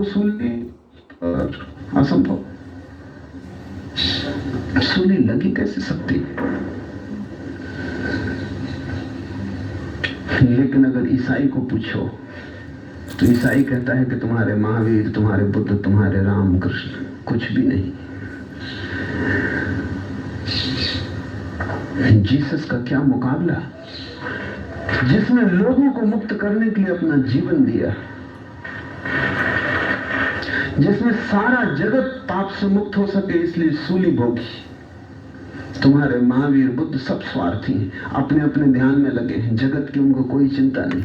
को सूली असंभव, सूली लगी कैसे सकती है। लेकिन अगर ईसाई को पूछो तो ईसाई कहता है कि तुम्हारे महावीर, तुम्हारे बुद्ध, तुम्हारे राम कृष्ण कुछ भी नहीं। जीसस का क्या मुकाबला, जिसने लोगों को मुक्त करने के लिए अपना जीवन दिया, जिसने सारा जगत पाप से मुक्त हो सके इसलिए सूली भोगी। तुम्हारे महावीर बुद्ध सब स्वार्थी हैं, अपने अपने ध्यान में लगे हैं, जगत की उनको कोई चिंता नहीं,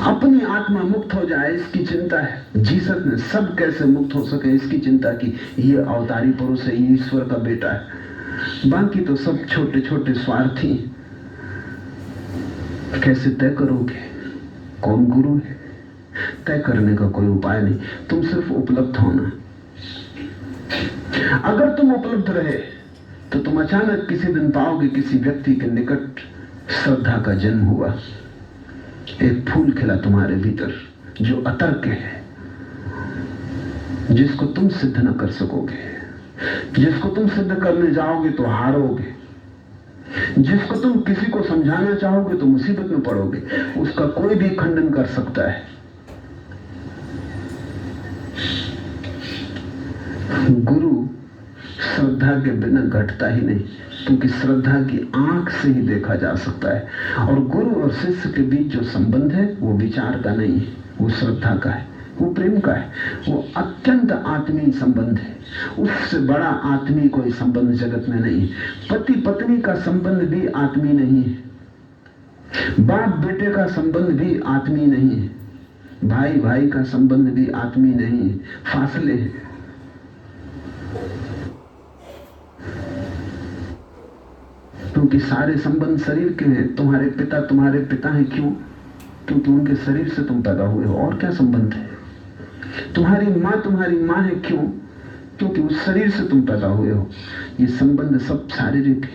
अपनी आत्मा मुक्त हो जाए इसकी चिंता है। जीसस ने सब कैसे मुक्त हो सके इसकी चिंता की। ये अवतारी पुरुष है, ये ईश्वर का बेटा है। बाकी तो सब छोटे छोटे स्वार्थी हैं। कैसे तय करोगे कौन गुरु है? तय करने का कोई उपाय नहीं, तुम सिर्फ उपलब्ध होना। अगर तुम उपलब्ध रहे तो तुम अचानक किसी दिन पाओगे किसी व्यक्ति के निकट श्रद्धा का जन्म हुआ, एक फूल खिला तुम्हारे भीतर जो अतर्क है, जिसको तुम सिद्ध न कर सकोगे, जिसको तुम सिद्ध करने जाओगे तो हारोगे, जिसको तुम किसी को समझाना चाहोगे तो मुसीबत में पड़ोगे। उसका कोई भी खंडन कर सकता है। गुरु श्रद्धा के बिना घटता ही नहीं, क्योंकि श्रद्धा की आंख से ही देखा जा सकता है। और गुरु और शिष्य के बीच जो संबंध है वो विचार का नहीं है, वो श्रद्धा का है, वो प्रेम का है, वो अत्यंत आत्मीय संबंध है। उससे बड़ा आत्मीय कोई संबंध जगत में नहीं। पति पत्नी का संबंध भी आत्मीय नहीं है, बाप बेटे का संबंध भी आत्मीय नहीं है, भाई भाई का संबंध भी आत्मीय नहीं है, फासले हैं। क्योंकि सारे संबंध शरीर के हैं। तुम्हारे पिता हैं, क्यों? क्योंकि उनके शरीर से तुम पैदा हुए हो, और क्या संबंध है? तुम्हारी माँ है, क्यों? क्योंकि उस शरीर से तुम पैदा हुए हो। ये संबंध सब शारीरिक है।